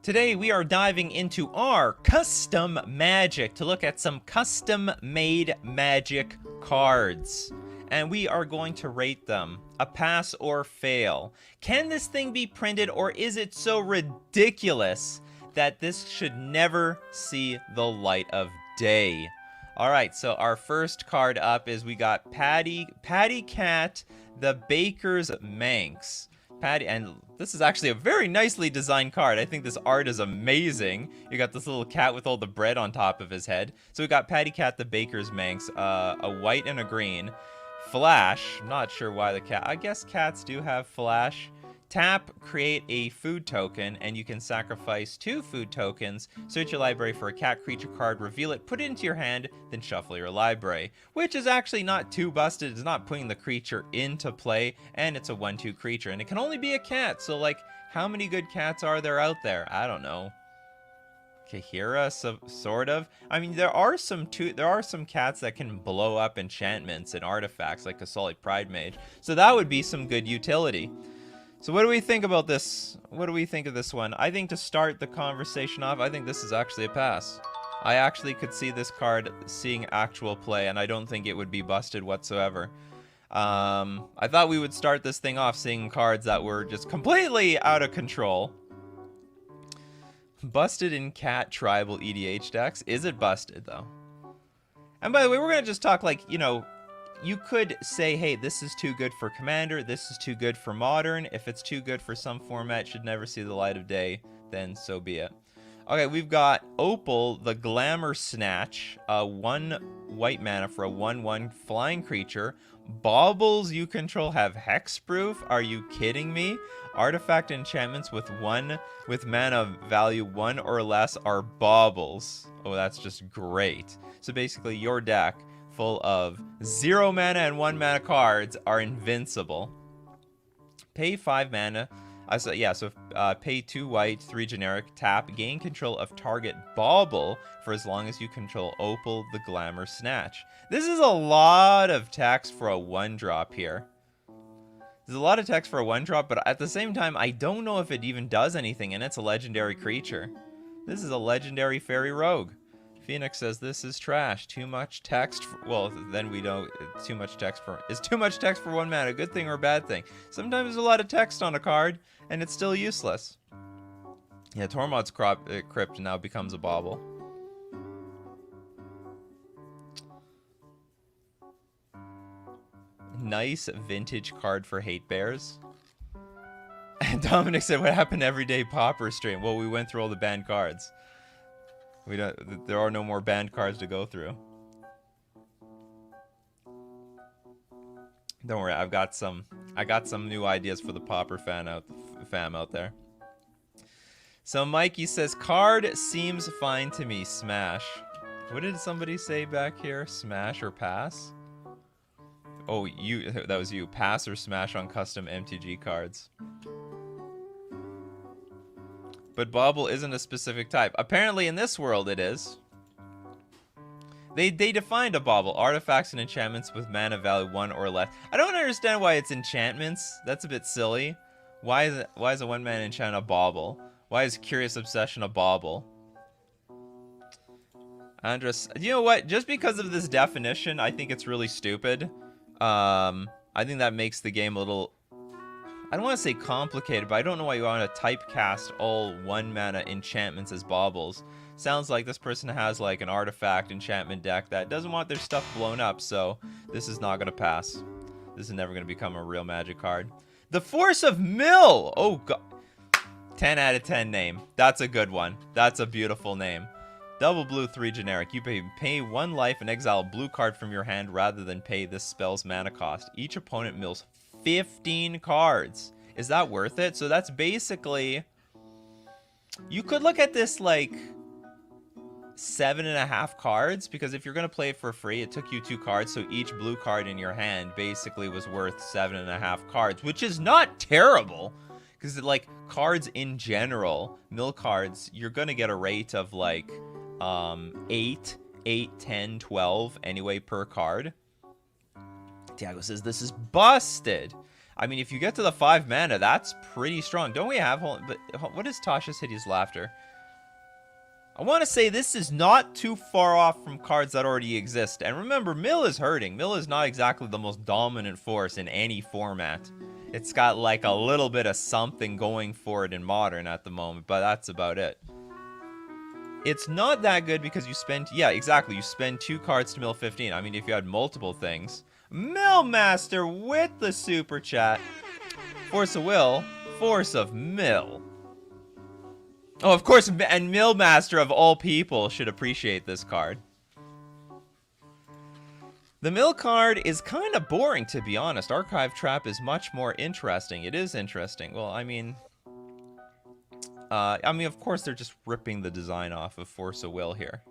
Today we are diving into our custom magic to look at some custom made magic cards. And we are going to rate them a pass or fail. Can this thing be printed, or is it so ridiculous that this should never see the light of day? Alright, so our first card up is we got Paddy Cat, the Baker's Manx. And this is actually a very nicely designed card. I think this art is amazing. You got this little cat with all the bread on top of his head. So we got Paddy Cat, the Baker's Manx, a white and a green. Flash, I'm not sure why the cat, I guess cats do have flash. Tap, create a food token, and you can sacrifice 2 food tokens. Search your library for a cat creature card, reveal it, put it into your hand, then shuffle your library. Which is actually not too busted. It's not putting the creature into play, and it's a 1/2 creature. And it can only be a cat, so like, how many good cats are there out there? I don't know. Kahira, so, sort of. I mean, there are some cats that can blow up enchantments and artifacts, like a Solid Pride Mage. So that would be some good utility. So what do we think about this? What do we think of this one? I think to start the conversation off, I think this is actually a pass. I actually could see this card seeing actual play, and I don't think it would be busted whatsoever. I thought we would start this thing off seeing cards that were just completely out of control. Busted in cat tribal EDH decks. Is it busted, though? And by the way, we're going to just talk like, you know, you could say, hey, this is too good for Commander, this is too good for Modern. If it's too good for some format, should never see the light of day, then so be it. Okay, we've got Opal, the Glamour Snatch, 1 white mana for a 1/1 flying creature. Baubles you control have hexproof. Are you kidding me? Artifact enchantments with mana value 1 or less are baubles. Oh, that's just great. So basically your deck full of 0 mana and 1 mana cards are invincible. Pay 5 mana. Pay 2 white, 3 generic, tap, gain control of target bauble for as long as you control Opal, the Glamour Snatch. This is a lot of text for a 1-drop here. There's a lot of text for a 1-drop, but at the same time, I don't know if it even does anything, and it's a legendary creature. This is a legendary fairy rogue. Phoenix says this is trash. Too much text. Well, then we don't. Too much text for. Is too much text for 1 mana a good thing or a bad thing? Sometimes there's a lot of text on a card, and it's still useless. Yeah, Tormod's Crypt now becomes a bauble. Nice vintage card for hate bears. And Dominic said, "What happened to Everyday Pauper stream?" Well, we went through all the banned cards. There are no more banned cards to go through. Don't worry, I got some new ideas for the Pauper fam out there. So Mikey says, card seems fine to me. Smash. What did somebody say back here? Smash or pass? Oh, that was you. Pass or smash on custom MTG cards. But bauble isn't a specific type. Apparently in this world it is. They defined a bauble. Artifacts and enchantments with mana value 1 or less. I don't understand why it's enchantments. That's a bit silly. Why is a 1 mana enchant a bauble? Why is Curious Obsession a bauble? Andres, you know what? Just because of this definition, I think it's really stupid. I think that makes the game a little... I don't want to say complicated, but I don't know why you want to typecast all 1 mana enchantments as baubles. Sounds like this person has like an artifact enchantment deck that doesn't want their stuff blown up, so this is not going to pass. This is never going to become a real Magic card. The Force of Mill! Oh, God. 10 out of 10 name. That's a good one. That's a beautiful name. Double blue, 3 generic. You pay 1 life and exile a blue card from your hand rather than pay this spell's mana cost. Each opponent mills 15 cards. Is that worth it? So that's basically... You could look at this like 7.5 cards, because if you're going to play it for free, it took you 2 cards, so each blue card in your hand basically was worth 7.5 cards, which is not terrible. Because like cards in general, mill cards, you're going to get a rate of like 8, 10, 12 anyway per card. Tiago says this is busted. I mean, if you get to the 5 mana, that's pretty strong. Don't we have... But what is Tasha's Hideous Laughter? I want to say this is not too far off from cards that already exist. And remember, Mill is hurting. Mill is not exactly the most dominant force in any format. It's got like a little bit of something going for it in Modern at the moment, but that's about it. It's not that good because you spend... Yeah, exactly. You spend 2 cards to mill 15. I mean, if you had multiple things... Millmaster with the super chat. Force of Will. Force of Mill. Oh, of course, and Millmaster of all people should appreciate this card. The Mill card is kind of boring, to be honest. Archive Trap is much more interesting. It is interesting. Well, I mean, of course, they're just ripping the design off of Force of Will here.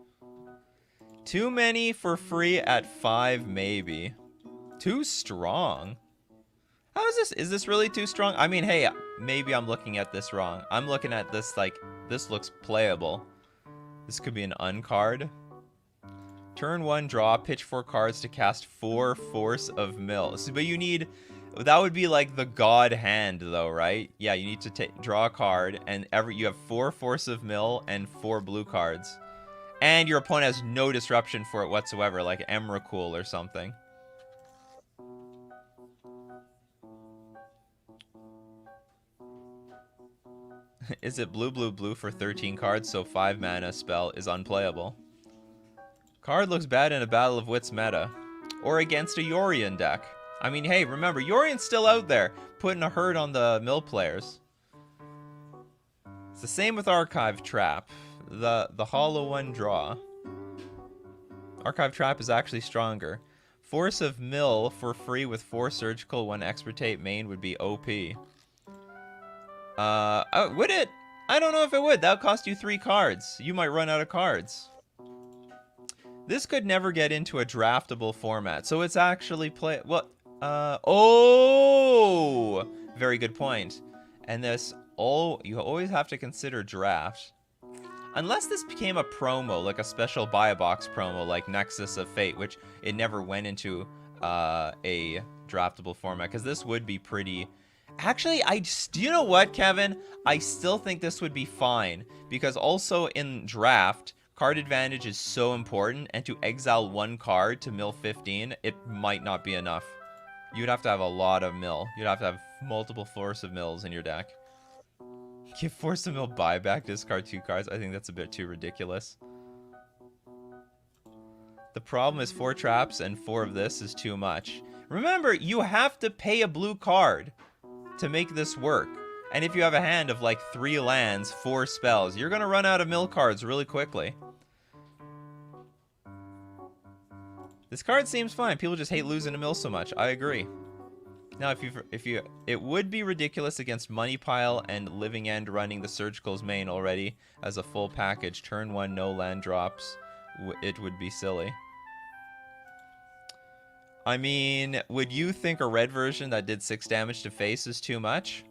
Too many for free at 5, maybe. Too strong. How is this? Is this really too strong? I mean, hey, maybe I'm looking at this wrong. I'm looking at this like, this looks playable. This could be an uncard. Turn 1, draw, pitch 4 cards to cast 4 Force of Mill. So, but you need, that would be like the God hand though, right? Yeah, you need to draw a card, and you have 4 Force of Mill and 4 blue cards. And your opponent has no disruption for it whatsoever, like Emrakul or something. Is it blue, blue, blue for 13 cards, so 5 mana spell is unplayable? Card looks bad in a Battle of Wits meta. Or against a Yorion deck. I mean, hey, remember, Yorion's still out there, putting a hurt on the mill players. It's the same with Archive Trap. The hollow one draw. Archive Trap is actually stronger. Force of Mill for free with 4 surgical, 1 expertate main would be OP. Would it? I don't know if it would. That would cost you 3 cards. You might run out of cards. This could never get into a draftable format, so it's actually oh! Very good point. And this, you always have to consider draft. Unless this became a promo, like a special buy-a-box promo, like Nexus of Fate, which it never went into a draftable format, because this would be pretty... Actually, you know what, Kevin? I still think this would be fine, because also in draft, card advantage is so important, and to exile 1 card to mill 15, it might not be enough. You'd have to have a lot of mill. You'd have to have multiple Force of Mills in your deck. Give Force of Mill buyback, discard 2 cards. I think that's a bit too ridiculous. The problem is 4 traps and 4 of this is too much. Remember, you have to pay a blue card to make this work. And if you have a hand of like 3 lands, 4 spells, you're gonna run out of mill cards really quickly. This card seems fine. People just hate losing a mill so much. I agree. Now, it would be ridiculous against Money Pile and Living End running the Surgical's main already as a full package. Turn 1, no land drops. It would be silly. I mean, would you think a red version that did 6 damage to face is too much?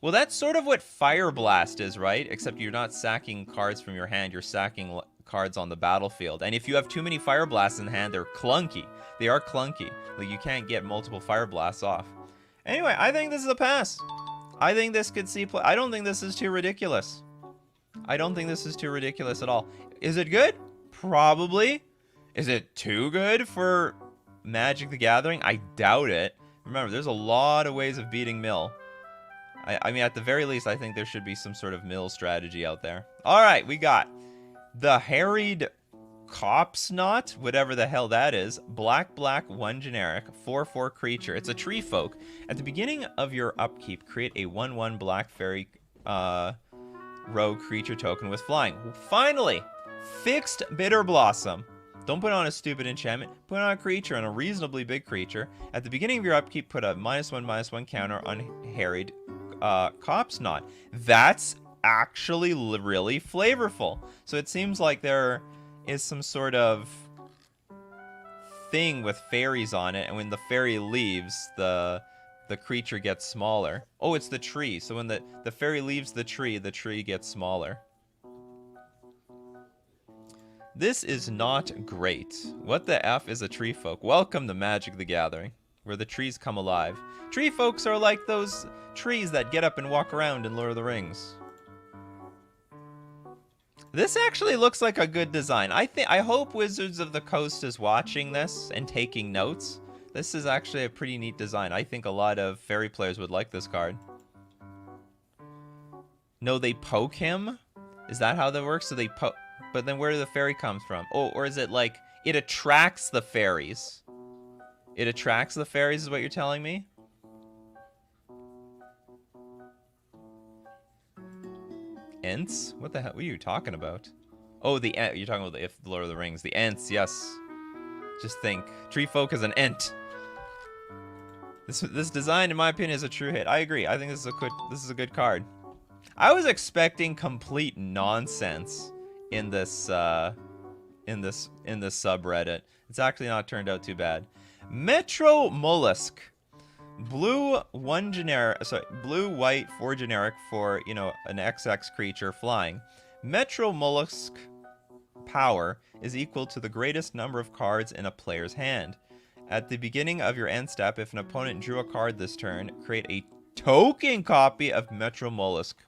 Well, that's sort of what Fire Blast is, right? Except you're not sacking cards from your hand, you're sacking cards on the battlefield. And if you have too many Fire Blasts in hand, they're clunky. They are clunky. Like, you can't get multiple Fire Blasts off. Anyway, I think this is a pass. I think this could see play. I don't think this is too ridiculous. I don't think this is too ridiculous at all. Is it good? Probably. Is it too good for Magic the Gathering? I doubt it. Remember, there's a lot of ways of beating Mill. I mean, at the very least, I think there should be some sort of Mill strategy out there. All right, we got the Harried Copse Knot, whatever the hell that is. Black, 1 generic, 4/4 creature. It's a tree folk. At the beginning of your upkeep, create a 1/1 black fairy rogue creature token with flying. Finally, fixed Bitter Blossom. Don't put on a stupid enchantment. Put on a creature, and a reasonably big creature. At the beginning of your upkeep, put a -1/-1 counter on Harried Copse Knot. That's actually really flavorful. So it seems like there is some sort of thing with fairies on it, and when the fairy leaves, the creature gets smaller. Oh, it's the tree. So when the fairy leaves the tree gets smaller. This is not great. What the F is a tree folk? Welcome to Magic the Gathering. where the trees come alive. Tree folks are like those trees that get up and walk around in Lord of the Rings. This actually looks like a good design. I hope Wizards of the Coast is watching this and taking notes. This is actually a pretty neat design. I think a lot of fairy players would like this card. No, they poke him? Is that how that works? So they poke, but then where do the fairy comes from? Oh, or is it like it attracts the fairies? It attracts the fairies is what you're telling me? Ents? What the hell? What are you talking about? Oh, the Ent. You're talking about the Lord of the Rings. The Ents, yes. Just think. Tree folk is an Ent. This design, in my opinion, is a true hit. I agree. I think this is a good card. I was expecting complete nonsense in this subreddit. It's actually not turned out too bad. Metro Mollusk. Blue 1 generic, sorry, blue white 4 generic for, you know, an XX creature flying. Metro Mollusk power is equal to the greatest number of cards in a player's hand. At the beginning of your end step, if an opponent drew a card this turn, create a token copy of Metro Mollusk.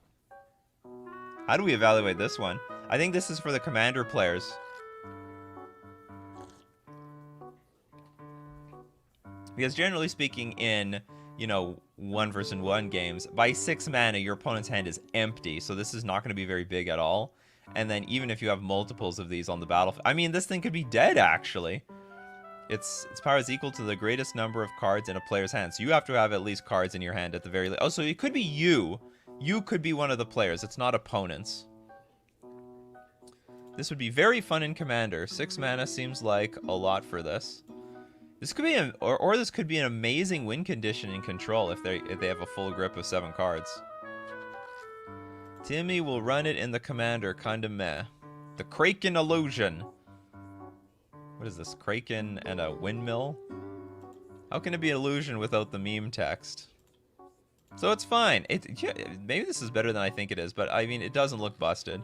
How do we evaluate this one? I think this is for the commander players. Because generally speaking in, you know, 1v1 games, by 6 mana, your opponent's hand is empty. So this is not going to be very big at all. And then even if you have multiples of these on the battlefield, I mean, this thing could be dead, actually. Its power is equal to the greatest number of cards in a player's hand. So you have to have at least cards in your hand at the very least. Oh, so it could be you. You could be one of the players. It's not opponents. This would be very fun in Commander. 6 mana seems like a lot for this. This could be or this could be an amazing win condition in Control if they have a full grip of 7 cards. Timmy will run it in the Commander, kinda meh. The Kraken Illusion. What is this? Kraken and a windmill? How can it be an illusion without the meme text? So it's fine. Yeah, maybe this is better than I think it is, but I mean, it doesn't look busted.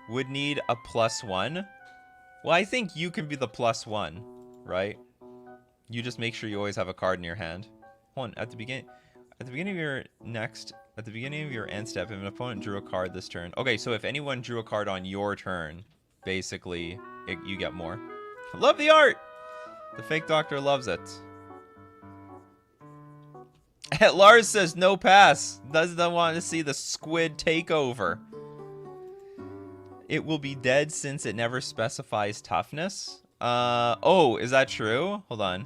Would need a +1. Well, I think you can be the +1, right? You just make sure you always have a card in your hand. Hold on, at the beginning of your end step, if an opponent drew a card this turn. Okay, so if anyone drew a card on your turn, basically, you get more. Love the art! The fake doctor loves it. Lars says no pass. Doesn't want to see the squid take over. It will be dead since it never specifies toughness. Oh, is that true? Hold on.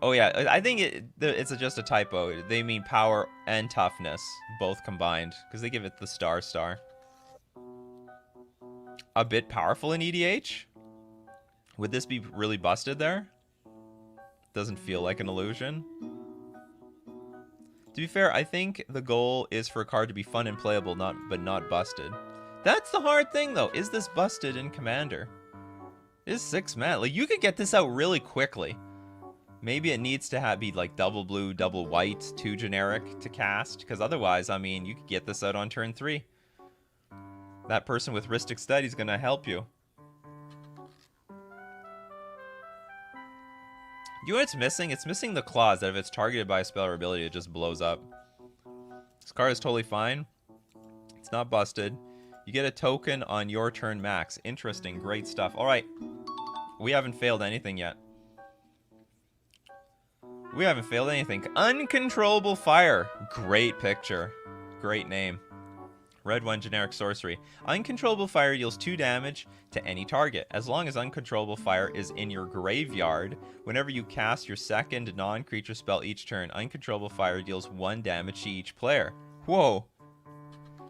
Oh yeah, I think it's just a typo. They mean power and toughness, both combined, because they give it the star. A bit powerful in EDH? Would this be really busted there? Doesn't feel like an illusion. To be fair, I think the goal is for a card to be fun and playable, but not busted. That's the hard thing, though. Is this busted in Commander? It's 6 mana. Like, you could get this out really quickly. Maybe it needs to be like double blue, double white, 2 generic to cast. Because otherwise, I mean, you could get this out on turn 3. That person with Rhystic Study is going to help you. You know what it's missing? It's missing the clause that if it's targeted by a spell or ability, it just blows up. This card is totally fine. It's not busted. You get a token on your turn max. Interesting. Great stuff. All right. We haven't failed anything yet. We haven't failed anything. Uncontrollable Fire. Great picture. Great name. Red 1 generic sorcery. Uncontrollable Fire deals 2 damage to any target. As long as Uncontrollable Fire is in your graveyard, whenever you cast your second non-creature spell each turn, Uncontrollable Fire deals 1 damage to each player. Whoa.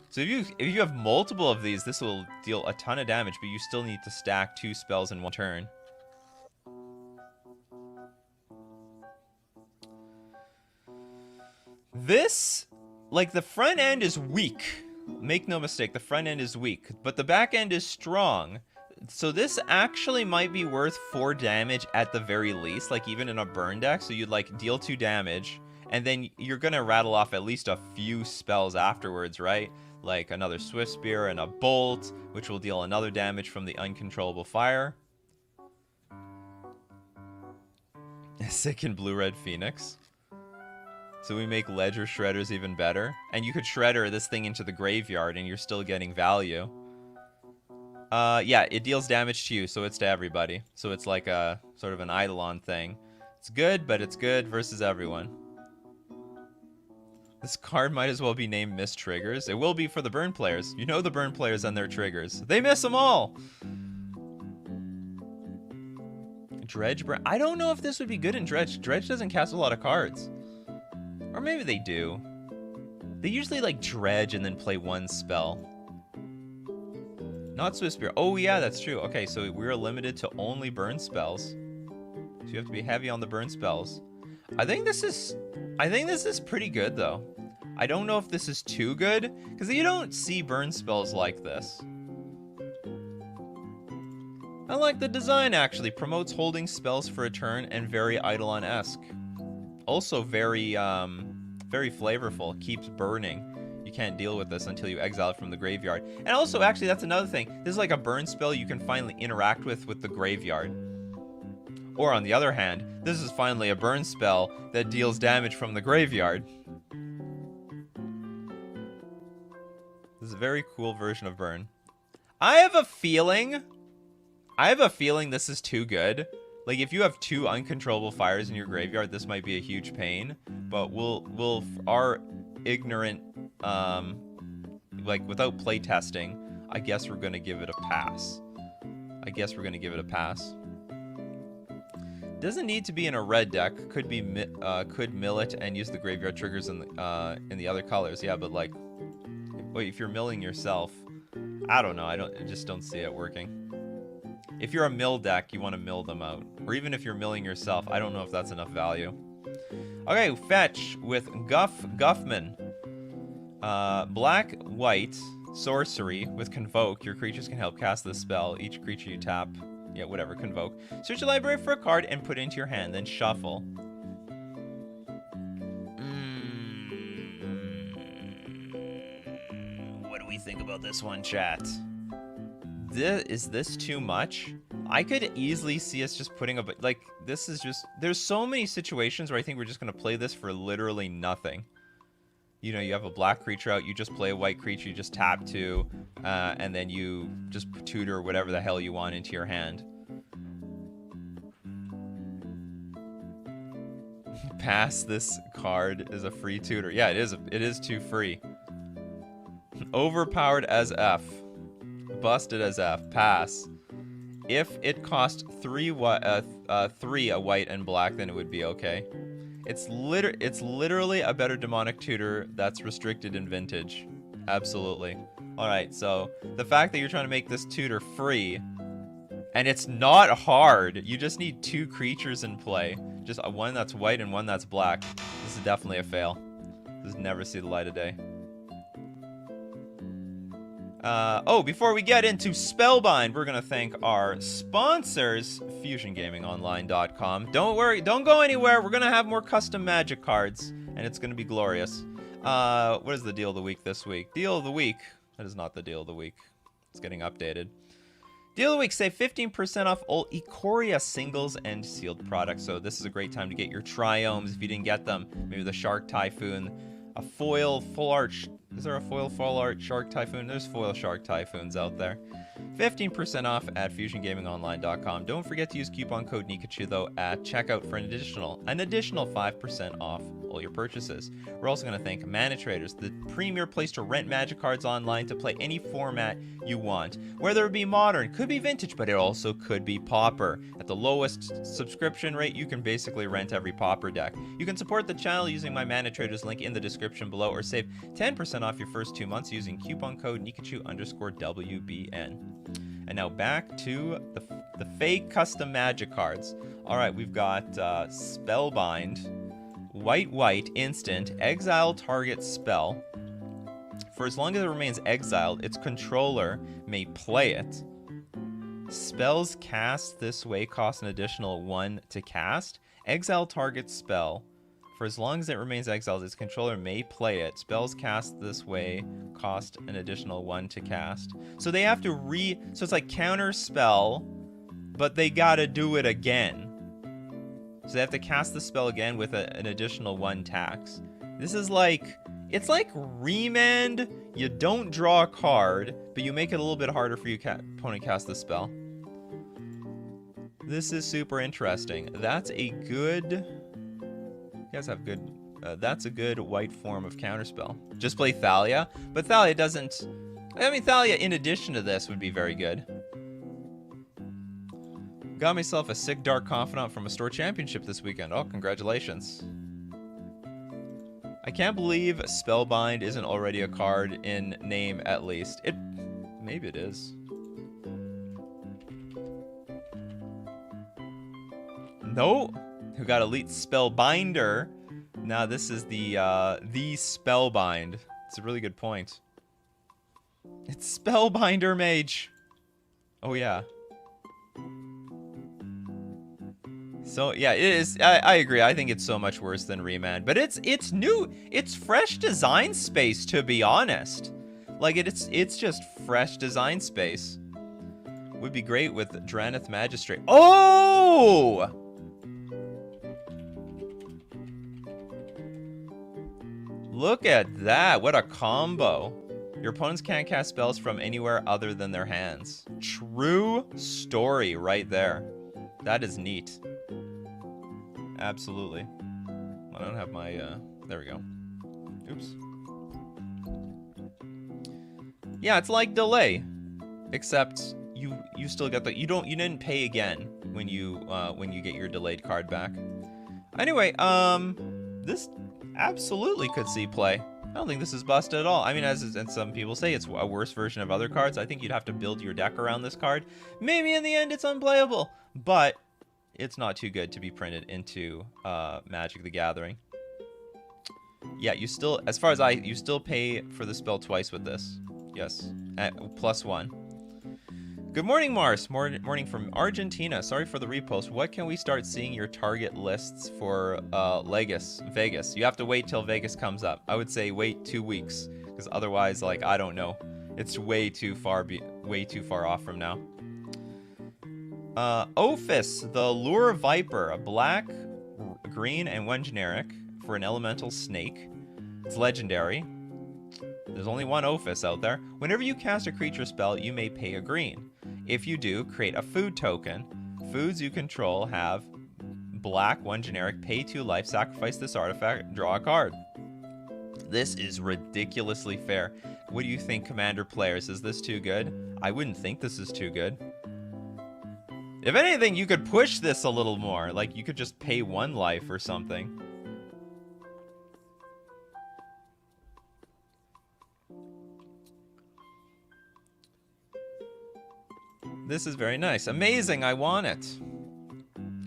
So if you have multiple of these, this will deal a ton of damage, but you still need to stack 2 spells in 1 turn. This, like, the front end is weak. Make no mistake, the front end is weak, but the back end is strong. So this actually might be worth 4 damage at the very least, like even in a burn deck. So you'd like deal 2 damage, and then you're gonna rattle off at least a few spells afterwards, right? Like another Swift Spear and a Bolt, which will deal another damage from the Uncontrollable Fire. Mythic and Blue-Red Phoenix. So we make Ledger Shredders even better. And you could Shredder this thing into the graveyard and you're still getting value. Yeah, it deals damage to you, so it's to everybody. So it's like a sort of an Eidolon thing. It's good, but it's good versus everyone. This card might as well be named Miss Triggers. It will be for the burn players. You know the burn players and their triggers. They miss them all! Dredge burn. I don't know if this would be good in Dredge. Dredge doesn't cast a lot of cards. Or maybe they do. They usually like Dredge and then play one spell. Not Swift Spear. Oh yeah, that's true. Okay, so we're limited to only burn spells. So you have to be heavy on the burn spells. I think this is pretty good though. I don't know if this is too good, because you don't see burn spells like this. I like the design actually. Promotes holding spells for a turn and very Eidolon-esque. Also very very flavorful. Keeps burning. You can't deal with this until you exile it from the graveyard. And also, actually, that's another thing. This is like a burn spell you can finally interact with the graveyard. Or on the other hand, this is finally a burn spell that deals damage from the graveyard. This is a very cool version of burn. I have a feeling this is too good. Like, if you have 2 uncontrollable fires in your graveyard, this might be a huge pain. But our ignorant, like, without playtesting, I guess we're gonna give it a pass. Doesn't need to be in a red deck. Could mill it and use the graveyard triggers in the other colors. Yeah, but like, wait, if you're milling yourself, I don't know. I just don't see it working. If you're a mill deck, you want to mill them out. Or even if you're milling yourself, I don't know if that's enough value. Okay, fetch with Guffman. Black, white, sorcery with Convoke. Your creatures can help cast this spell. Each creature you tap, yeah, whatever, Convoke. Search your library for a card and put it into your hand, then shuffle. What do we think about this one, chat? Is this too much? I could easily see us just putting up, like, this is just, there's so many situations where I think we're just going to play this for literally nothing. You know, you have a black creature out, you just play a white creature, you just tap 2, and then you just tutor whatever the hell you want into your hand. Pass, this card is a free tutor. Yeah, it is too free. Overpowered as F. Busted as F. Pass. If it cost 3 a white and black, then it would be okay. It's literally a better demonic tutor that's restricted in vintage. Absolutely. Alright, so the fact that you're trying to make this tutor free, and it's not hard, you just need 2 creatures in play. Just one that's white and one that's black. This is definitely a fail. This never see the light of day. Oh, before we get into Spellbind, we're going to thank our sponsors, FusionGamingOnline.com. Don't worry, don't go anywhere. We're going to have more custom Magic cards, and it's going to be glorious. What is the deal of the week this week? Deal of the week. That is not the deal of the week. It's getting updated. Deal of the week, save 15% off all Ikoria singles and sealed products. So this is a great time to get your Triomes if you didn't get them. Maybe the Shark Typhoon, a foil full art. Is there a foil full art Shark Typhoon? There's foil Shark Typhoons out there. 15% off at FusionGamingOnline.com. Don't forget to use coupon code Nikachu though at checkout for an additional 5% off all your purchases. We're also going to thank Mana Traders, the premier place to rent Magic cards online to play any format you want. Whether it be modern, could be vintage, but it also could be Pauper. At the lowest subscription rate, you can basically rent every Pauper deck. You can support the channel using my Mana Traders link in the description below, or save 10% off your first 2 months using coupon code Nikachu_WBN. And now back to the fake custom Magic cards. Alright, we've got Spellbind. White, instant, exile target spell. For as long as it remains exiled, its controller may play it. Spells cast this way cost an additional 1 to cast. Exile target spell. For as long as it remains exiled, its controller may play it. Spells cast this way cost an additional 1 to cast. So they have to so it's like counter spell, but they gotta do it again. So they have to cast the spell again with an additional 1 tax. This is like, it's like Remand. You don't draw a card, but you make it a little bit harder for your opponent to cast the spell. This is super interesting. That's a good, you guys have good, that's a good white form of counterspell. Just play Thalia, but Thalia doesn't, I mean, Thalia in addition to this would be very good. Got myself a sick Dark Confidant from a store championship this weekend. Oh, congratulations. I can't believe Spellbind isn't already a card in name, at least. Maybe it is. No. Who got Elite Spellbinder? Now this is the Spellbind. It's a really good point. It's Spellbinder Mage. Oh yeah. So yeah, it is. I agree. I think it's so much worse than Remand, but it's new. It's fresh design space, to be honest. Like it's just fresh design space. Would be great with Draneth Magistrate. Oh! Look at that. What a combo. Your opponents can't cast spells from anywhere other than their hands. True story right there. That is neat. Absolutely. I don't have my, there we go. Oops. Yeah, it's like Delay. Except you still get the, you didn't pay again when you get your delayed card back. Anyway, this absolutely could see play. I don't think this is busted at all. I mean, as some people say, it's a worse version of other cards. I think you'd have to build your deck around this card. Maybe in the end it's unplayable, but it's not too good to be printed into Magic the Gathering. Yeah, you still, as far as you still pay for the spell twice with this. Yes, at +1. Good morning, Mars. Morning from Argentina. Sorry for the repost. What can we start seeing your target lists for Vegas? You have to wait till Vegas comes up. I would say wait 2 weeks, because otherwise, like, I don't know. It's way too far off from now. Ophis, the Lure Viper, a black, green, and 1 generic for an elemental snake. It's legendary. There's only 1 Ophis out there. Whenever you cast a creature spell, you may pay a green. If you do, create a food token. Foods you control have black, 1 generic, pay 2 life, sacrifice this artifact, draw a card. This is ridiculously fair. What do you think, Commander players? Is this too good? I wouldn't think this is too good. If anything, you could push this a little more. Like, you could just pay 1 life or something. This is very nice. Amazing, I want it.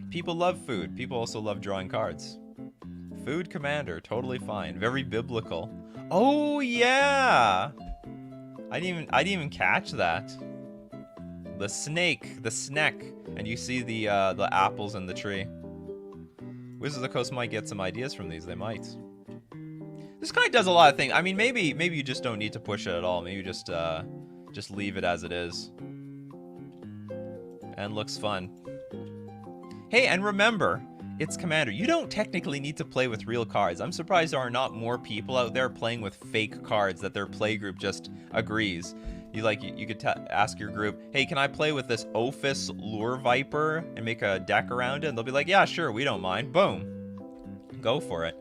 People love food. People also love drawing cards. Food Commander, totally fine. Very biblical. Oh, yeah! I didn't even catch that. The snake, the snack, and you see the apples in the tree. Wizards of the Coast might get some ideas from these. They might. This guy does a lot of things. I mean, maybe you just don't need to push it at all. Maybe just leave it as it is. And looks fun. Hey, and remember, it's Commander. You don't technically need to play with real cards. I'm surprised there are not more people out there playing with fake cards that their playgroup just agrees. You could ask your group, hey, can I play with this Ophis Lure Viper and make a deck around it? And they'll be like, yeah, sure, we don't mind. Boom. Go for it.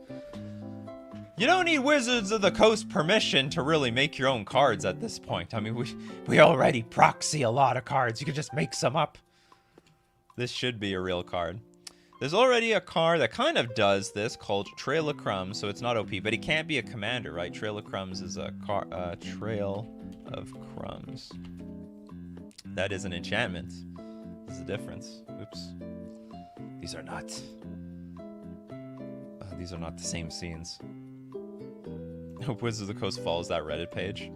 You don't need Wizards of the Coast permission to really make your own cards at this point. I mean, we already proxy a lot of cards. You could just make some up. This should be a real card. There's already a card that kind of does this called Trail of Crumbs, so it's not OP, but it can't be a commander, right? Trail of Crumbs is a Trail of Crumbs. That is an enchantment. There's a difference. Oops. These are not the same scenes. I hope Wizards of the Coast follows that Reddit page.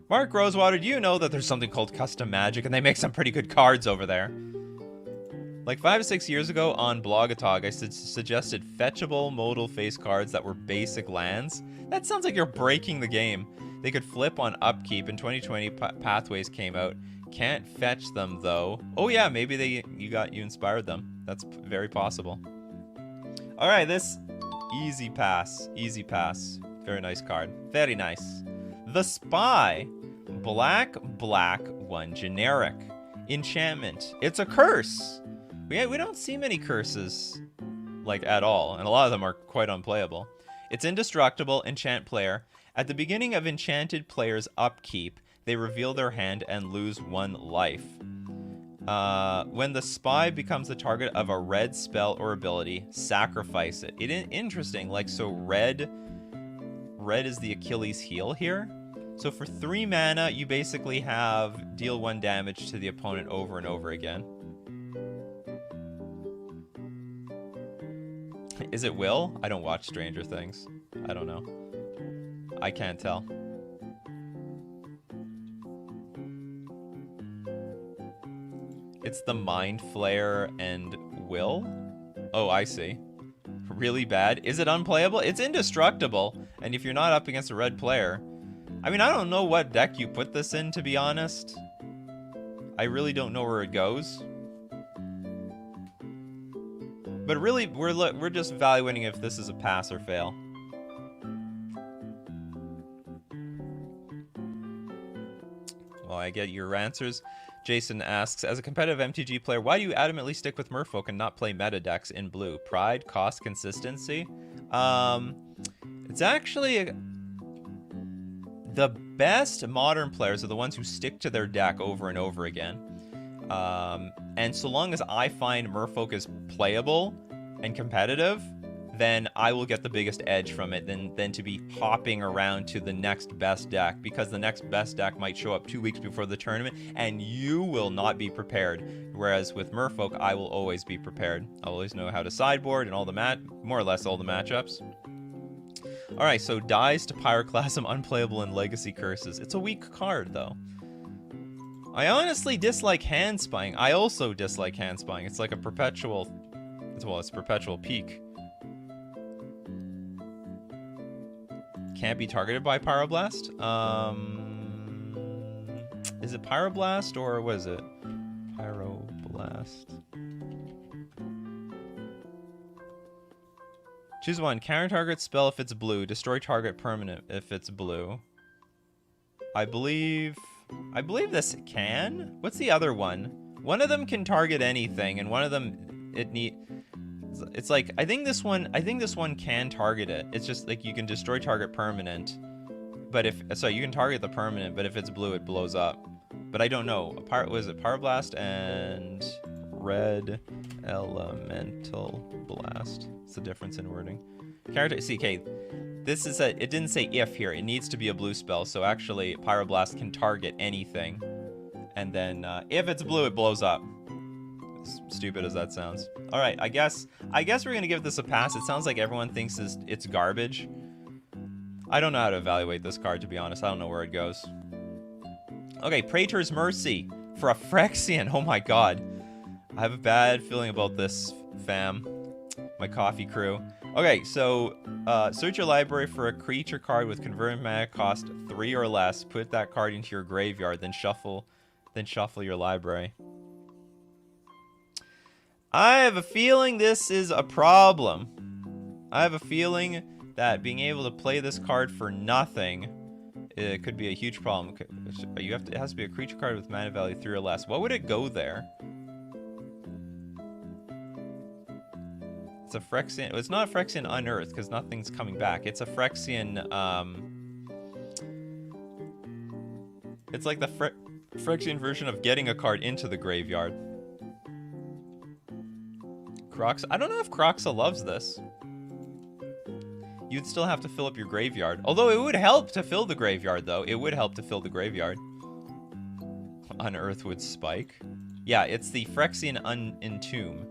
Mark Rosewater, do you know that there's something called Custom Magic, and they make some pretty good cards over there? Like 5 or 6 years ago on Blogatog, I suggested fetchable modal face cards that were basic lands. That sounds like you're breaking the game. They could flip on upkeep. In 2020, Pathways came out. Can't fetch them though. Oh yeah, maybe you inspired them. That's very possible. Alright, this... Easy pass. Easy pass. Very nice card. Very nice. The Spy. Black, 1 generic. Enchantment. It's a curse. We don't see many curses, like, at all. And a lot of them are quite unplayable. It's indestructible. Enchant player. At the beginning of enchanted player's upkeep, they reveal their hand and lose 1 life. When the Spy becomes the target of a red spell or ability, sacrifice it. Interesting. Like, so red is the Achilles heel here. So for 3 mana, you basically have deal 1 damage to the opponent over and over again. Is it Will? I don't watch Stranger Things. I don't know. I can't tell. It's the Mind Flayer and Will? Oh, I see. Really bad. Is it unplayable? It's indestructible. And if you're not up against a red player... I mean, I don't know what deck you put this in, to be honest. I really don't know where it goes. But really, we're just evaluating if this is a pass or fail. Well, I get your answers. Jason asks, as a competitive MTG player, why do you adamantly stick with Merfolk and not play meta decks in blue? Pride, cost, consistency? It's actually... The best modern players are the ones who stick to their deck over and over again. And so long as I find Merfolk is playable and competitive, then I will get the biggest edge from it than to be hopping around to the next best deck, because the next best deck might show up 2 weeks before the tournament and you will not be prepared. Whereas with Merfolk, I will always be prepared. I'll always know how to sideboard and all the more or less all the matchups. Alright, so dies to Pyroclasm, unplayable, and Legacy Curses. It's a weak card, though. I honestly dislike Hand Spying. I also dislike Hand Spying. It's like a perpetual... Well, it's a perpetual peak. Can't be targeted by Pyroblast? Is it Pyroblast, or what is it? Pyroblast... Choose one. Counter target spell if it's blue. Destroy target permanent if it's blue. I believe this can? What's the other one? One of them can target anything, and one of them it's like I think this one can target it. It's just like you can destroy target permanent. But you can target the permanent, but if it's blue it blows up. But I don't know. Was it Pyroblast and Red Elemental Blast? What's the difference in wording? CK. This is it didn't say if here. It needs to be a blue spell. So actually, Pyroblast can target anything, and then if it's blue, it blows up. As stupid as that sounds. All right, I guess we're gonna give this a pass. It sounds like everyone thinks it's garbage. I don't know how to evaluate this card, to be honest. I don't know where it goes. Okay, Prater's Mercy for a Phyrexian. Oh my god. I have a bad feeling about this, fam. My coffee crew. Okay, so search your library for a creature card with converted mana cost 3 or less. Put that card into your graveyard, then shuffle your library. I have a feeling this is a problem. I have a feeling that being able to play this card for nothing, it could be a huge problem. It has to be a creature card with mana value 3 or less. What would it go there? It's a Phyrexian. It's not a Phyrexian Unearthed because nothing's coming back. It's a Phyrexian. It's like the Phyrexian version of getting a card into the graveyard. Croxa. I don't know if Croxa loves this. You'd still have to fill up your graveyard. Although it would help to fill the graveyard, though. It would help to fill the graveyard. Unearth would spike. Yeah, it's the Phyrexian Entomb.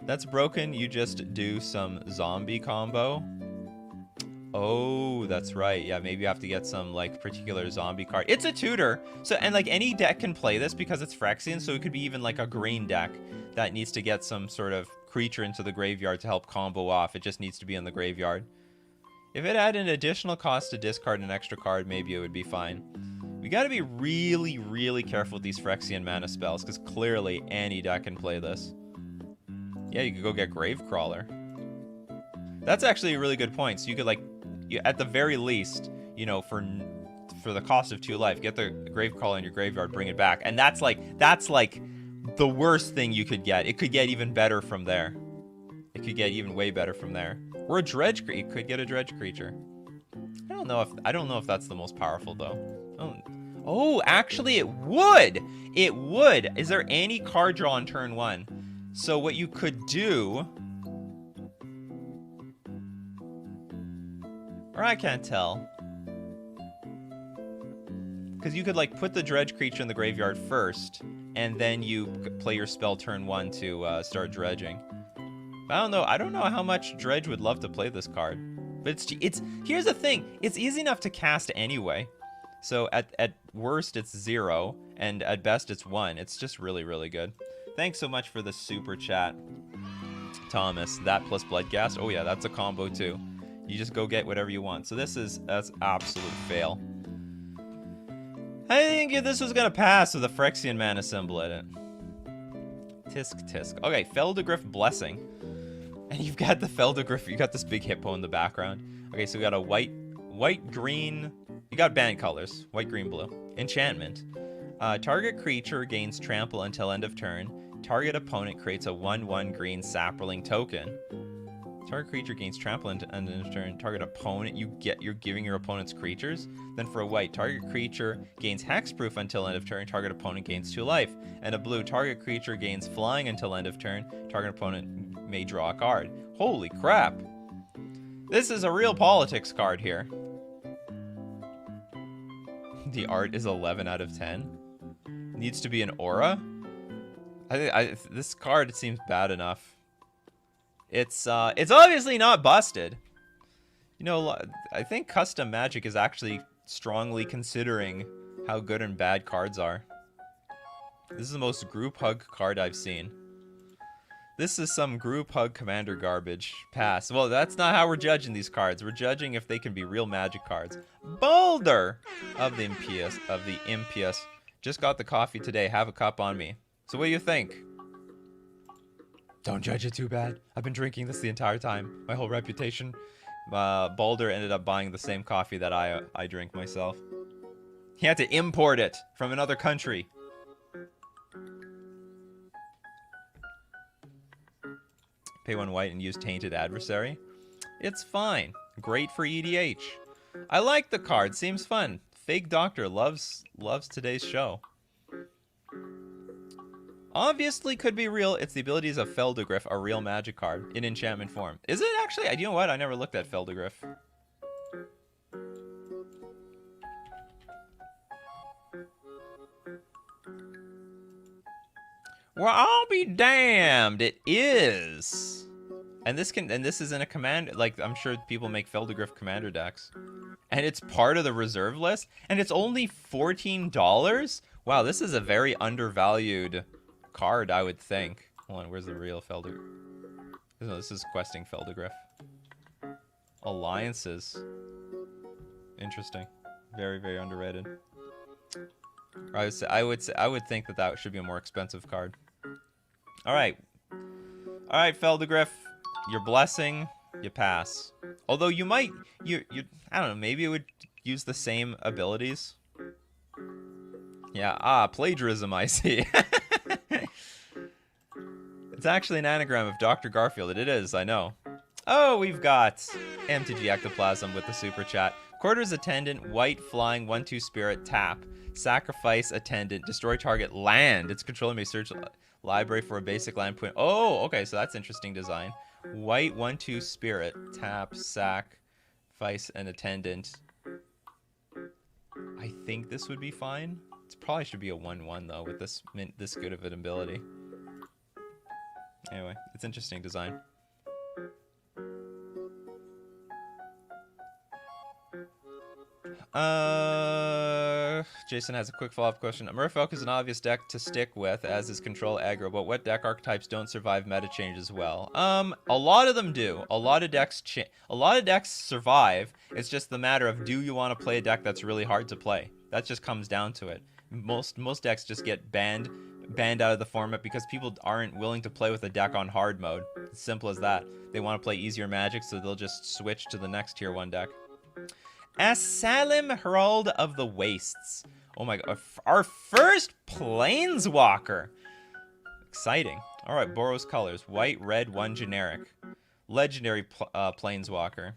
That's broken. You just do some zombie combo. Oh, that's right. Yeah, maybe you have to get some like particular zombie card. It's a tutor. So, and like any deck can play this because it's Phyrexian. So it could be even like a green deck that needs to get some sort of creature into the graveyard to help combo off. It just needs to be in the graveyard. If it had an additional cost to discard an extra card, maybe it would be fine. We got to be really, really careful with these Phyrexian mana spells because clearly any deck can play this. Yeah, you could go get Gravecrawler. That's actually a really good point. So you could, like, at the very least, you know, for the cost of 2 life, get the Gravecrawler in your graveyard, bring it back. And that's like the worst thing you could get. It could get even better from there. It could get even way better from there. Or a dredge creature. You could get a dredge creature. I don't know if that's the most powerful though. Oh, actually it would. It would. Is there any card draw on turn 1? So what you could do, or I can't tell, because you could like put the dredge creature in the graveyard first, and then you play your spell turn 1 to start dredging. I don't know how much Dredge would love to play this card. But it's here's the thing, it's easy enough to cast anyway. So at worst it's 0, and at best it's 1. It's just really, really good. Thanks so much for the super chat, Thomas. That plus Bloodghast. Oh yeah, that's a combo too. You just go get whatever you want. So that's absolute fail. I think this was gonna pass with a Phyrexian mana symbol in it. Tisk tisk. Okay, Felder Griff Blessing. And you've got the Felder Griff, you got this big hippo in the background. Okay, so we got a white, green, you got band colors, white, green, blue. Enchantment. Target creature gains trample until end of turn. Target opponent creates a 1/1 green saproling token. Target creature gains trample until end of turn. Target opponent, you're giving your opponent's creatures. Then for a white, target creature gains hexproof until end of turn. Target opponent gains 2 life. And a blue, target creature gains flying until end of turn. Target opponent may draw a card. Holy crap. This is a real politics card here. The art is 11 out of 10. Needs to be an aura. This card seems bad enough. It's obviously not busted. You know, I think Custom Magic is actually strongly considering how good and bad cards are. This is the most group hug card I've seen. This is some group hug commander garbage. Pass. Well, that's not how we're judging these cards. We're judging if they can be real Magic cards. Boulder of the Impious. Just got the coffee today. Have a cup on me. So what do you think? Don't judge it too bad. I've been drinking this the entire time. My whole reputation. Boulder ended up buying the same coffee that I drink myself. He had to import it from another country. Pay 1 white and use Tainted Adversary. It's fine. Great for EDH. I like the card. Seems fun. Fake Doctor loves today's show. Obviously could be real. It's the abilities of Felder Griff, a real Magic card in enchantment form. Is it actually? You know what? I never looked at Felder Griff. Well, I'll be damned. It is. And this is in a command, like, I'm sure people make Felder Griff commander decks. And it's part of the reserve list, and it's only $14? Wow, this is a very undervalued card, I would think. Hold on, where's the real Felder? No, this is questing Felder Griff. Alliances. Interesting. Very, very underrated. I would think that should be a more expensive card. All right, Felder Griff, your blessing, you pass. Although you might, I don't know, maybe it would use the same abilities. Yeah, plagiarism, I see. It's actually an anagram of Dr. Garfield. It is, I know. Oh, we've got MTG Ectoplasm with the super chat. Quarters Attendant, white, flying, 1/2 spirit, tap. Sacrifice Attendant, destroy target land. Its controller may search library for a basic land point. Oh, okay, so that's interesting design. White, 1/2 spirit, tap, sacrifice an Attendant. I think this would be fine. It probably should be a 1/1 though, with this good of an ability. Anyway, it's interesting design. Jason has a quick follow-up question. Merfolk is an obvious deck to stick with, as is Control Aggro, but what deck archetypes don't survive meta changes well? A lot of them do. A lot of decks survive. It's just the matter of, do you want to play a deck that's really hard to play? That just comes down to it. Most decks just get banned banned out of the format because people aren't willing to play with a deck on hard mode. It's simple as that. They want to play easier Magic, so they'll just switch to the next tier 1 deck. Asalim Herald of the Wastes. Oh my god, our first Planeswalker. Exciting. All right, Boros colors. White, red, 1 generic. Legendary Planeswalker.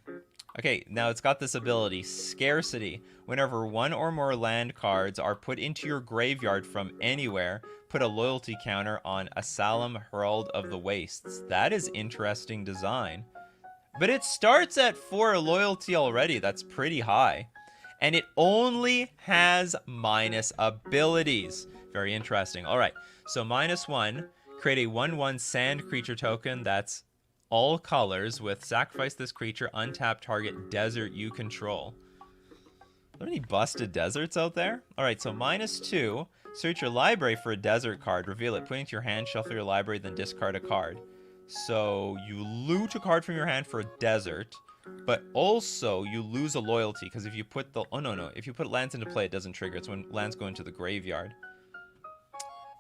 Okay, now it's got this ability, Scarcity. Whenever 1 or more land cards are put into your graveyard from anywhere, put a loyalty counter on Asalim Herald of the Wastes. That is interesting design. But it starts at 4 loyalty already. That's pretty high. And it only has minus abilities. Very interesting. All right, so -1, create a 1/1 sand creature token that's all colors with sacrifice this creature, untap target desert you control. Are there any busted deserts out there? All right, so -2, search your library for a desert card, reveal it, put it into your hand, shuffle your library, then discard a card. So you loot a card from your hand for a desert, but also you lose a loyalty because if you put the if you put lands into play, it doesn't trigger. It's when lands go into the graveyard.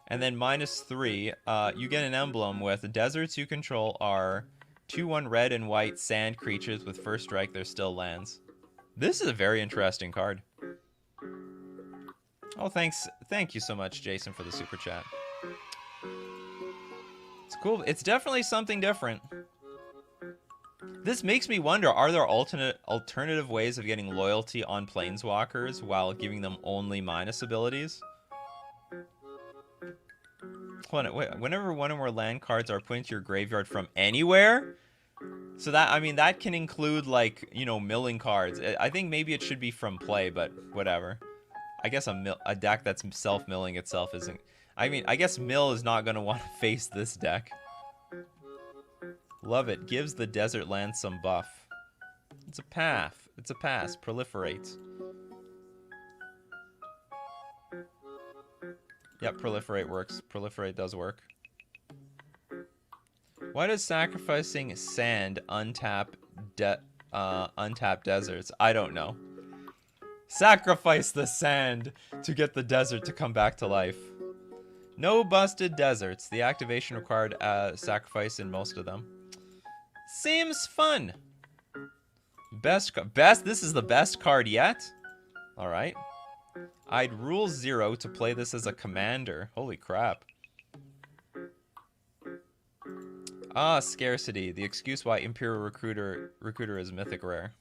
And then -3, you get an emblem with the deserts you control are 2/1 red and white sand creatures with first strike. They're still lands. This is a very interesting card. Oh, thanks. Thank you so much, Jason, for the super chat. It's cool. It's definitely something different. This makes me wonder, are there alternative ways of getting loyalty on Planeswalkers while giving them only minus abilities? Hold on, wait, whenever 1 or more land cards are put into your graveyard from anywhere? So that, I mean, that can include, like, you know, milling cards. I think maybe it should be from play, but whatever. I guess a deck that's self-milling itself isn't... I mean, I guess Mill is not going to want to face this deck. Love it. Gives the desert land some buff. It's a path. It's a pass. Proliferate. Yep, proliferate works. Proliferate does work. Why does sacrificing sand untap deserts? I don't know. Sacrifice the sand to get the desert to come back to life. No busted deserts. The activation required sacrifice in most of them. Seems fun. Best. This is the best card yet. All right. I'd rule 0 to play this as a commander. Holy crap. Ah, Scarcity. The excuse why Imperial Recruiter is mythic rare.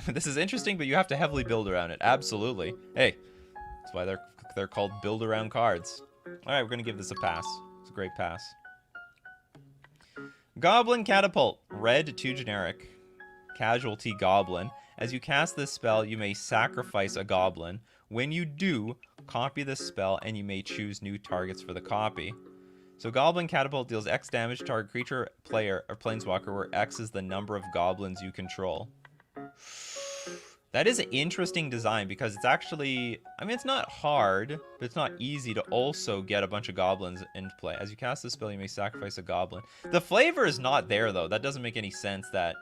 This is interesting, but you have to heavily build around it. Absolutely. Hey, that's why they're called build around cards. All right, we're gonna give this a pass. It's a great pass. Goblin Catapult. Red 2 generic. Casualty Goblin. As you cast this spell, you may sacrifice a goblin. When you do, copy this spell, and you may choose new targets for the copy. So Goblin Catapult deals X damage to target creature, player, or planeswalker, where X is the number of goblins you control. That is an interesting design because it's actually... I mean, it's not hard, but it's not easy to also get a bunch of goblins into play. As you cast this spell, you may sacrifice a goblin. The flavor is not there, though. That doesn't make any sense that...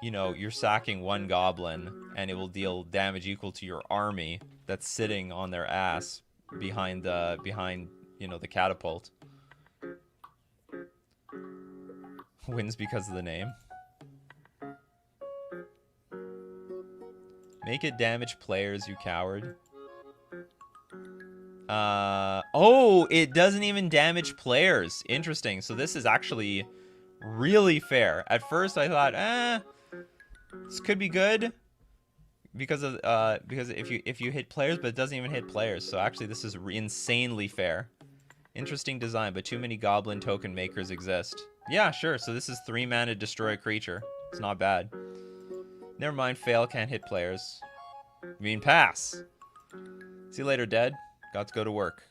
You know, you're sacking 1 goblin, and it will deal damage equal to your army that's sitting on their ass behind, you know, the catapult. Wins because of the name. Make it damage players, you coward. Oh, it doesn't even damage players. Interesting. So this is actually really fair. At first, I thought, this could be good because if you hit players, but it doesn't even hit players. So actually, this is insanely fair. Interesting design, but too many goblin token makers exist. Yeah, sure. So this is 3 mana destroy a creature. It's not bad. Never mind, fail, can't hit players. I mean, pass. See you later, dead. Got to go to work.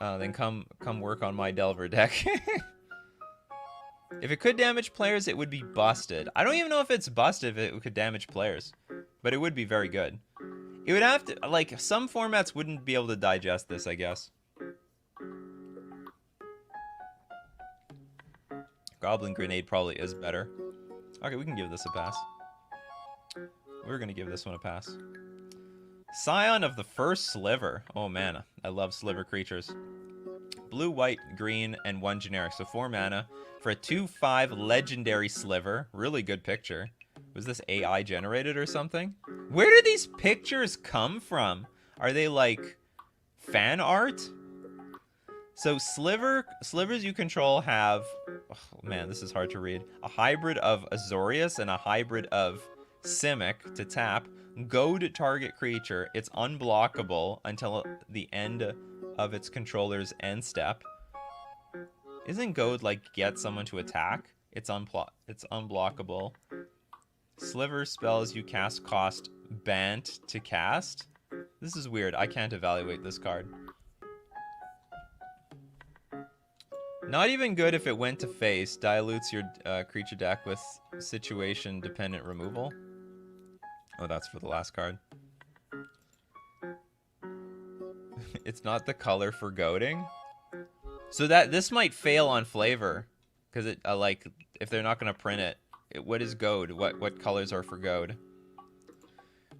Then come work on my Delver deck. If it could damage players, it would be busted. I don't even know if it's busted if it could damage players. But it would be very good. It would have to... Like, some formats wouldn't be able to digest this, I guess. Goblin Grenade probably is better. Okay, we can give this a pass. We're going to give this one a pass. Scion of the first sliver. Oh man, I love sliver creatures. Blue, white, green, and 1 generic. So 4 mana for a 2/5 legendary sliver. Really good picture. Was this AI generated or something? Where do these pictures come from? Are they like fan art? So slivers you control have, oh man, this is hard to read. A hybrid of Azorius and a hybrid of Simic to tap. Goad target creature. It's unblockable until the end of its controller's end step. Isn't Goad like get someone to attack? It's unblockable. Sliver spells you cast cost Bant to cast. This is weird. I can't evaluate this card. Not even good if it went to face. Dilutes your creature deck with situation dependent removal. Oh, that's for the last card. It's not the color for goading. So this might fail on flavor, because it like if they're not gonna print it. What is goad? What colors are for goad?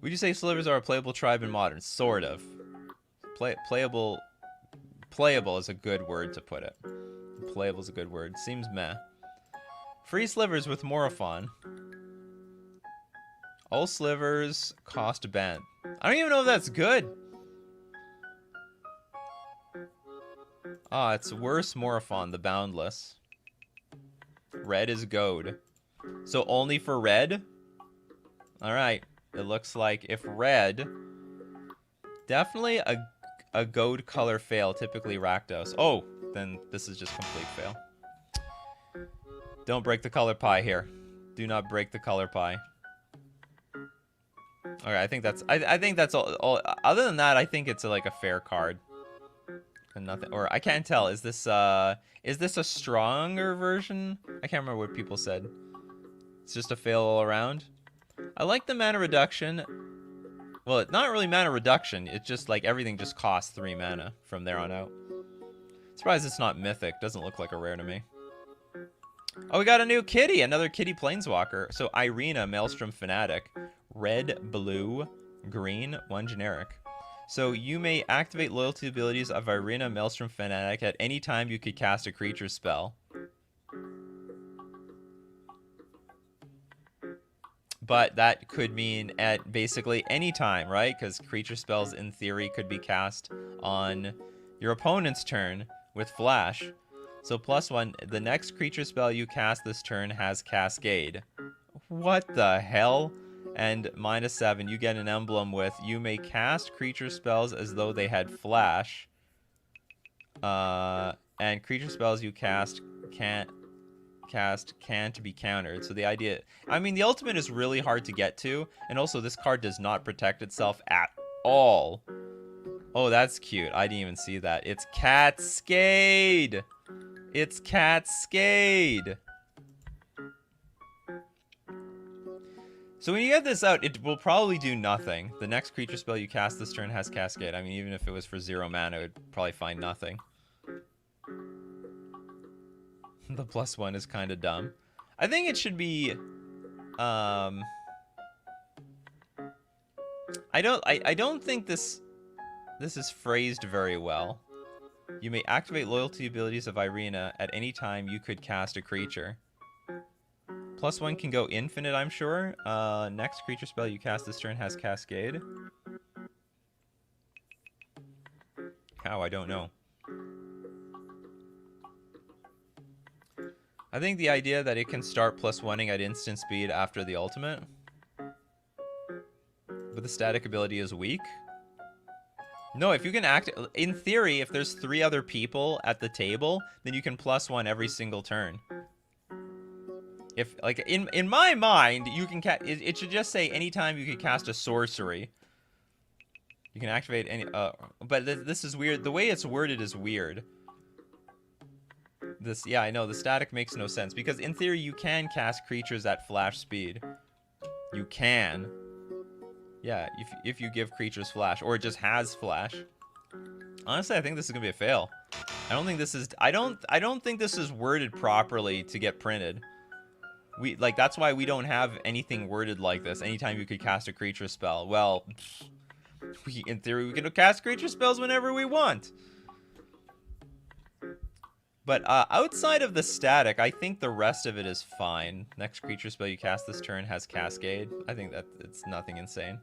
Would you say slivers are a playable tribe in modern? Sort of. Playable is a good word to put it. Playable is a good word. Seems meh. Free slivers with Morophon. All slivers cost banned. I don't even know if that's good. Ah, it's worse Morophon, the Boundless. Red is goad. So only for red? Alright. It looks like if red... Definitely a goad color fail, typically Rakdos. Oh, then this is just complete fail. Don't break the color pie here. Do not break the color pie. Okay, I think that's all. Other than that, I think it's like a fair card. And nothing, or I can't tell. Is this a stronger version? I can't remember what people said. It's just a fail all around. I like the mana reduction. Well, it's not really mana reduction. It's just like everything just costs 3 mana from there on out. Surprised it's not mythic. Doesn't look like a rare to me. Oh, we got a new kitty. Another kitty planeswalker. So Irina, Maelstrom Fanatic. Red, blue, green, 1 generic. So you may activate loyalty abilities of Irina, Maelstrom Fanatic at any time you could cast a creature spell. But that could mean at basically any time, right? Because creature spells, in theory, could be cast on your opponent's turn with Flash. So +1, the next creature spell you cast this turn has Cascade. What the hell? And -7, you get an emblem with, you may cast creature spells as though they had Flash. And creature spells you cast can't be countered. So the idea, I mean, the ultimate is really hard to get to, and also this card does not protect itself at all. Oh, that's cute. I didn't even see that. It's Cascade. It's Cascade. So when you get this out, it will probably do nothing. The next creature spell you cast this turn has Cascade. I mean, even if it was for 0 mana, it would probably find nothing. The +1 is kind of dumb. I think it should be... I don't think this is phrased very well. You may activate loyalty abilities of Irina at any time you could cast a creature. +1 can go infinite, I'm sure. Next creature spell you cast this turn has Cascade. How? I don't know. I think the idea that it can start +1ing at instant speed after the ultimate. But the static ability is weak. No, if you can act... In theory, if there's 3 other people at the table, then you can +1 every single turn. If, like, in my mind, you can it should just say anytime you could cast a sorcery. You can activate any... but this is weird. The way it's worded is weird. Yeah, I know, the static makes no sense. Because in theory, you can cast creatures at Flash speed. You can. Yeah, if you give creatures Flash. Or it just has Flash. Honestly, I think this is gonna be a fail. I don't think this is... I don't think this is worded properly to get printed. That's why we don't have anything worded like this. Anytime you could cast a creature spell. Well, In theory, we can cast creature spells whenever we want. But outside of the static, I think the rest of it is fine. Next creature spell you cast this turn has Cascade. I think that it's nothing insane.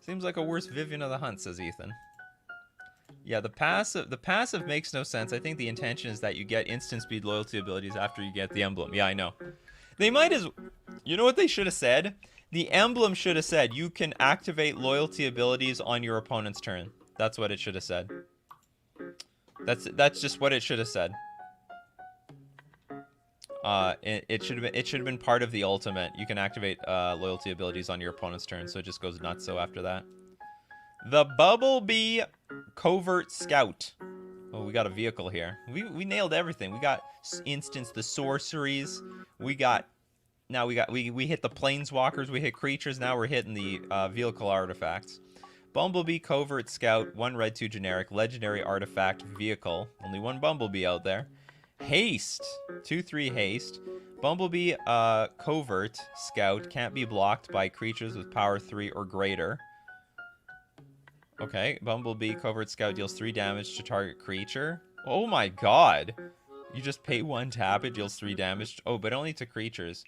Seems like a worse Vivian of the Hunt, says Ethan. Yeah, the passive makes no sense. I think the intention is that you get instant speed loyalty abilities after you get the emblem. Yeah, I know. They might as... You know what they should have said? The emblem should have said you can activate loyalty abilities on your opponent's turn. That's what it should have said. That's just what it should have said. It should have been part of the ultimate. You can activate loyalty abilities on your opponent's turn, so it just goes nuts. So after that, the Bumblebee Covert Scout. Oh, we got a vehicle here. We nailed everything. We got instance the sorceries. We hit the planeswalkers. We hit creatures. Now we're hitting the vehicle artifacts. Bumblebee Covert Scout, 1 red, 2 generic, legendary artifact vehicle. Only one Bumblebee out there. Haste, 2/3 haste. Bumblebee Covert Scout can't be blocked by creatures with power 3 or greater. Okay, Bumblebee Covert Scout deals 3 damage to target creature. Oh my god. You just pay 1, tap it, deals 3 damage. Oh, but only to creatures.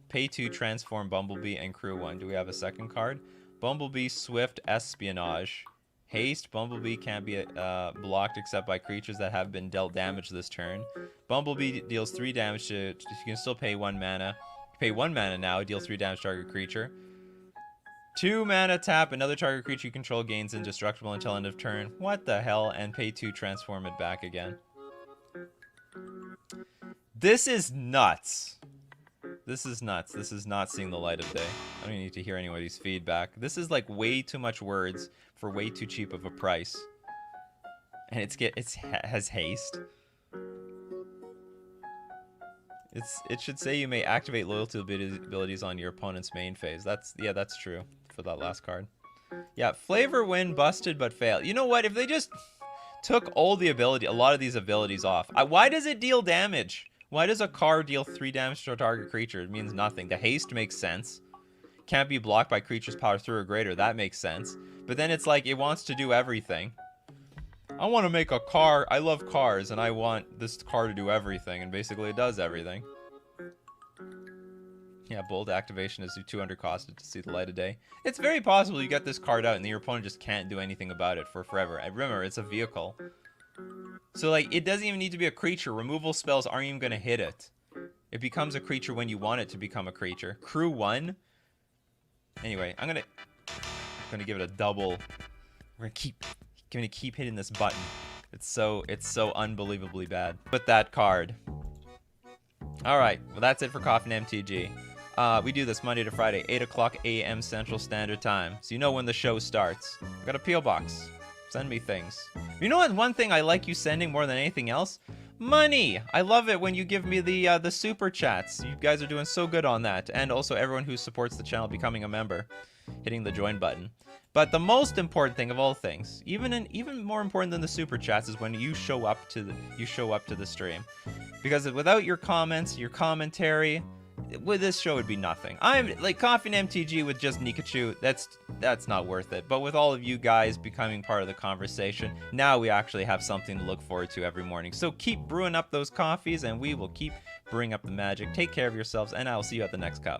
Pay 2, transform Bumblebee and crew 1. Do we have a second card? Bumblebee Swift Espionage. Haste. Bumblebee can't be blocked except by creatures that have been dealt damage this turn. Bumblebee deals 3 damage to... You can still pay 1 mana. Pay 1 mana now. Deals 3 damage to target creature. 2 mana tap. Another target creature you control gains indestructible until end of turn. What the hell? And pay 2, transform it back again. This is nuts. This is nuts. This is not seeing the light of day. I don't even need to hear anybody's feedback. This is like way too much words for way too cheap of a price. And it has haste. It should say you may activate loyalty abilities on your opponent's main phase. That's true for that last card. Yeah, flavor win, busted but fail. You know what? If they just took a lot of these abilities off. Why does it deal damage? Why does a card deal 3 damage to a target creature? It means nothing. The haste makes sense. Can't be blocked by creatures power 3 or greater. That makes sense. But then it's like it wants to do everything. I want to make a car. I love cars, and I want this car to do everything. And basically it does everything. Yeah, bold activation is 200 costed to see the light of day. It's very possible you get this card out and your opponent just can't do anything about it for forever. And remember, it's a vehicle. So, like, it doesn't even need to be a creature. Removal spells aren't even going to hit it. It becomes a creature when you want it to become a creature. Crew 1. Anyway, I'm going to give it a double. We're going to keep hitting this button. It's so unbelievably bad. Put that card. All right. Well, that's it for Coffee and MTG. We do this Monday to Friday, 8 o'clock a.m. Central Standard Time. So you know when the show starts. I've got a P.O. box. Send me things. You know what? One thing I like you sending more than anything else? Money! I love it when you give me the super chats. You guys are doing so good on that. And also everyone who supports the channel becoming a member. Hitting the join button. But the most important thing of all things, even more important than the super chats, is when you show up to the stream. Because without your comments, your commentary, with this show would be nothing. I'm like Coffee and MTG with just Nikachu. That's not worth it. But with all of you guys becoming part of the conversation, now we actually have something to look forward to every morning. So keep brewing up those coffees, and we will keep brewing up the magic. Take care of yourselves, and I'll see you at the next cup.